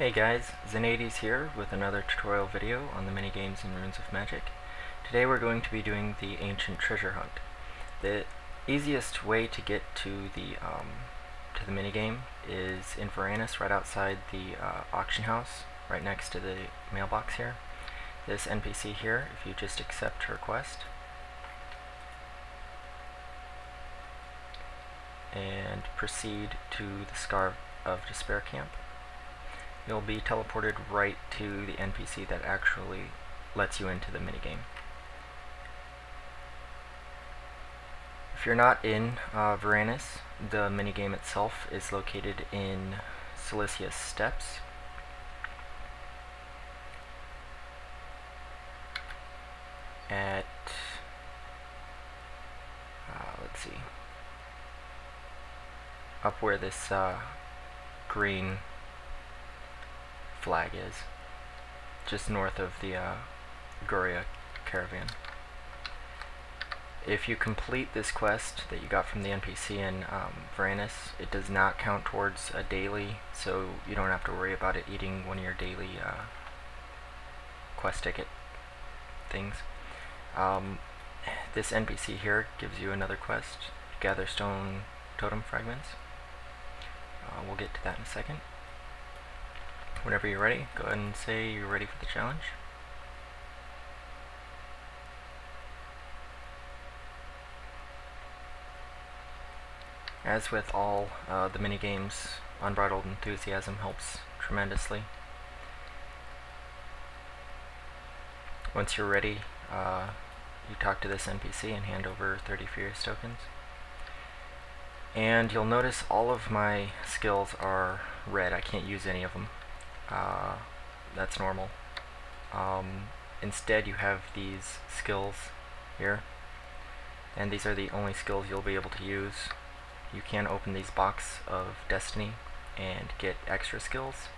Hey guys, Zenaides here with another tutorial video on the minigames and runes of magic. Today we're going to be doing the ancient treasure hunt. The easiest way to get to the minigame is in Varanus, right outside the auction house, right next to the mailbox here. This NPC here, if you just accept her quest and proceed to the Scar of Despair camp, you'll be teleported right to the NPC that actually lets you into the minigame. If you're not in Varanus, the minigame itself is located in Silicious Steppes. At, let's see, up where this green flag is, just north of the Goria caravan. If you complete this quest that you got from the NPC in Varanus, it does not count towards a daily, so you don't have to worry about it eating one of your daily quest ticket things. This NPC here gives you another quest, gather stone totem fragments. We'll get to that in a second. Whenever you're ready, go ahead and say you're ready for the challenge. As with all the minigames, unbridled enthusiasm helps tremendously. Once you're ready, you talk to this NPC and hand over 30 Furious tokens. And you'll notice all of my skills are red. I can't use any of them. That's normal. Instead you have these skills here, and these are the only skills you'll be able to use. You can open these Box of Destiny and get extra skills,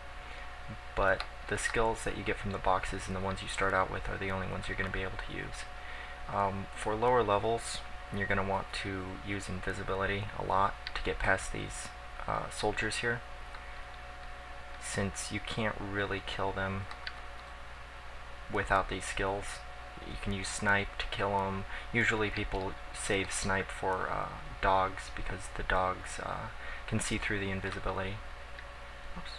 but the skills that you get from the boxes and the ones you start out with are the only ones you're going to be able to use. For lower levels, you're going to want to use invisibility a lot to get past these soldiers here, since you can't really kill them without these skills. You can use snipe to kill them. Usually people save snipe for dogs, because the dogs can see through the invisibility. Oops,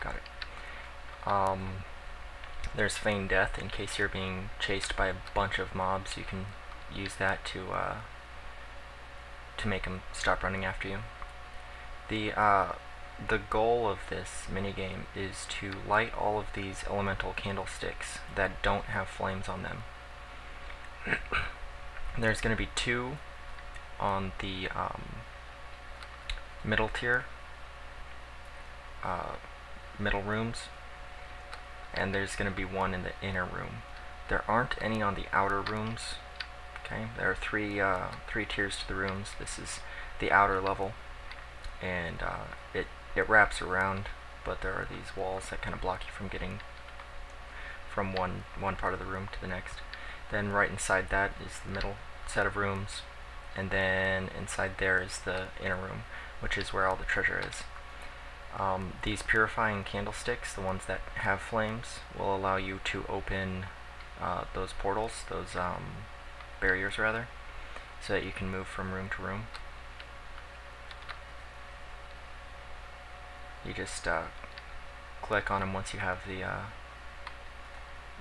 got it. There's feigned death in case you're being chased by a bunch of mobs. You can use that to make them stop running after you. The goal of this minigame is to light all of these elemental candlesticks that don't have flames on them. There's going to be 2 on the middle tier, middle rooms, and there's going to be 1 in the inner room. There aren't any on the outer rooms. Okay, there are 3 tiers to the rooms. This is the outer level, and it wraps around, but there are these walls that kind of block you from getting from one part of the room to the next. Then right inside that is the middle set of rooms, and then inside there is the inner room, which is where all the treasure is. These purifying candlesticks, the ones that have flames, will allow you to open those portals, those barriers rather, so that you can move from room to room. You just click on them once you have the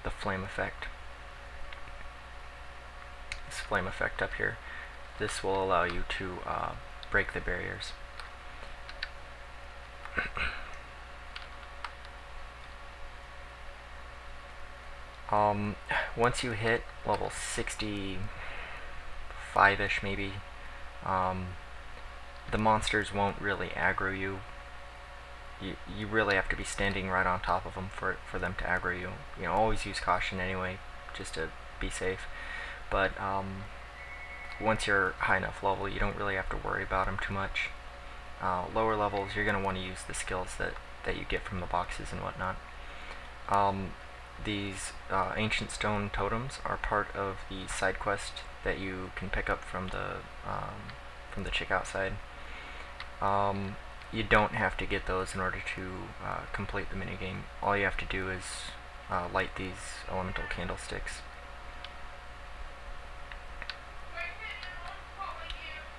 flame effect. This flame effect up here. This will allow you to break the barriers. Once you hit level 65-ish maybe, the monsters won't really aggro you. You really have to be standing right on top of them for them to aggro you. You know, always use caution anyway, just to be safe. But once you're high enough level, you don't really have to worry about them too much. Lower levels, you're going to want to use the skills that you get from the boxes and whatnot. These ancient stone totems are part of the side quest that you can pick up from the chick outside. you don't have to get those in order to complete the minigame. All you have to do is light these elemental candlesticks.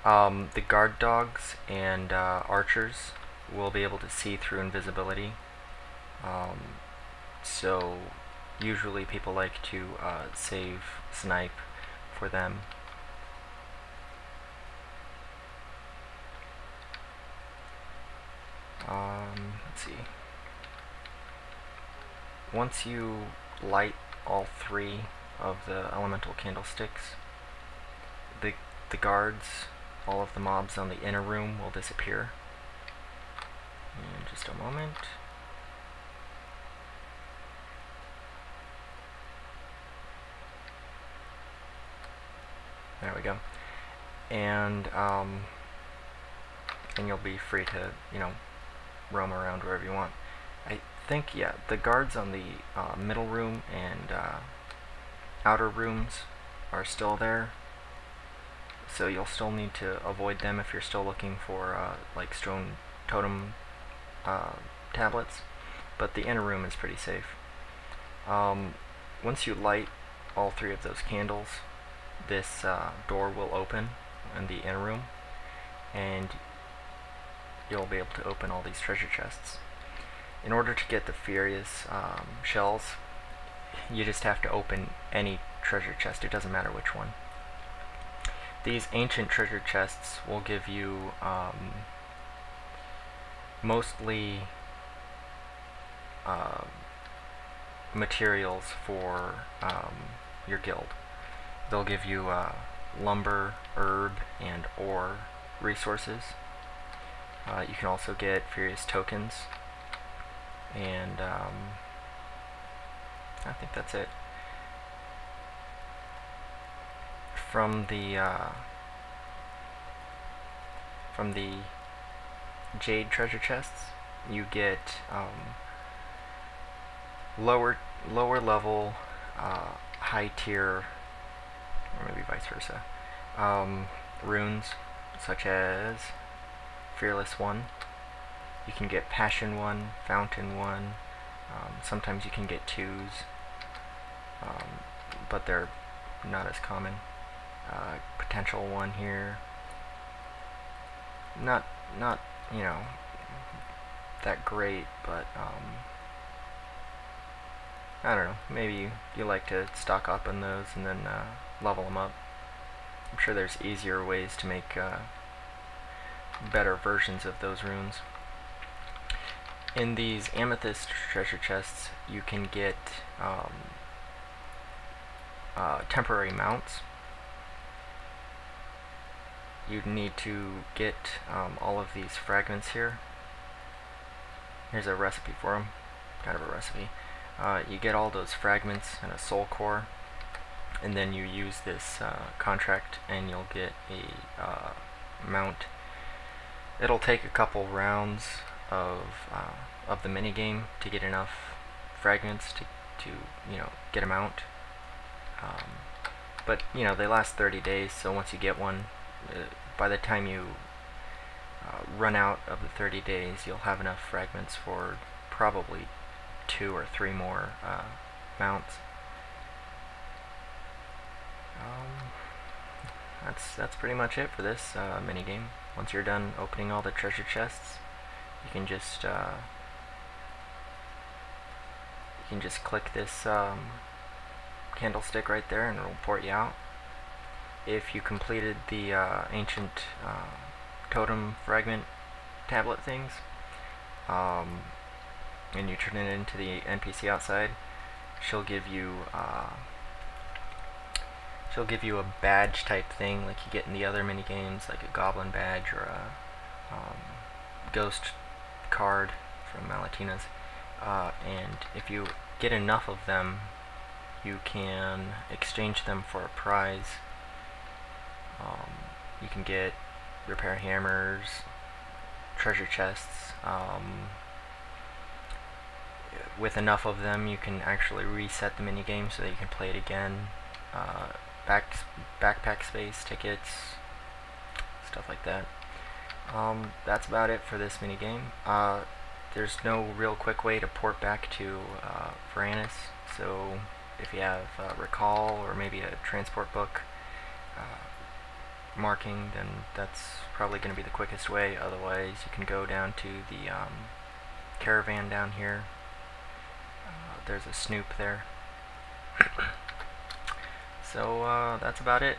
The guard dogs and archers will be able to see through invisibility. So usually people like to save snipe for them. Let's see. Once you light all 3 of the elemental candlesticks, the guards, all of the mobs on the inner room will disappear. In just a moment. There we go. And you'll be free to, roam around wherever you want. I think, yeah, the guards on the middle room and outer rooms are still there, so you'll still need to avoid them if you're still looking for like stone totem tablets, but the inner room is pretty safe. Once you light all 3 of those candles, this door will open in the inner room, and you'll be able to open all these treasure chests. In order to get the Furious shells, you just have to open any treasure chest, it doesn't matter which one. These ancient treasure chests will give you mostly materials for your guild. They'll give you lumber, herb, and ore resources. You can also get Furious tokens, and I think that's it. From the jade treasure chests, you get lower level, high tier, or maybe vice versa, runes such as Fearless 1. You can get Passion 1, Fountain 1, sometimes you can get 2s, but they're not as common. Potential 1 here. Not that great, but I don't know, maybe you like to stock up on those and then level them up. I'm sure there's easier ways to make better versions of those runes. In these amethyst treasure chests, you can get temporary mounts. You need to get all of these fragments here. Here's a recipe for them, kind of a recipe. You get all those fragments and a soul core, and then you use this contract and you'll get a mount. It'll take a couple rounds of the minigame to get enough fragments to get a mount. But they last 30 days, so once you get one, by the time you run out of the 30 days, you'll have enough fragments for probably 2 or 3 more mounts. That's pretty much it for this minigame. Once you're done opening all the treasure chests, you can just click this candlestick right there and it'll port you out. If you completed the ancient totem fragment tablet things, and you turn it into the NPC outside, she'll give you a badge type thing like you get in the other mini games, like a goblin badge or a ghost card from Malatina's. And if you get enough of them, you can exchange them for a prize. You can get repair hammers, treasure chests. With enough of them, you can actually reset the minigame so that you can play it again. Backpack space, tickets, stuff like that. That's about it for this minigame. There's no real quick way to port back to Varanus, so if you have Recall or maybe a transport book marking, then that's probably going to be the quickest way. Otherwise, you can go down to the caravan down here. There's a snoop there. So that's about it.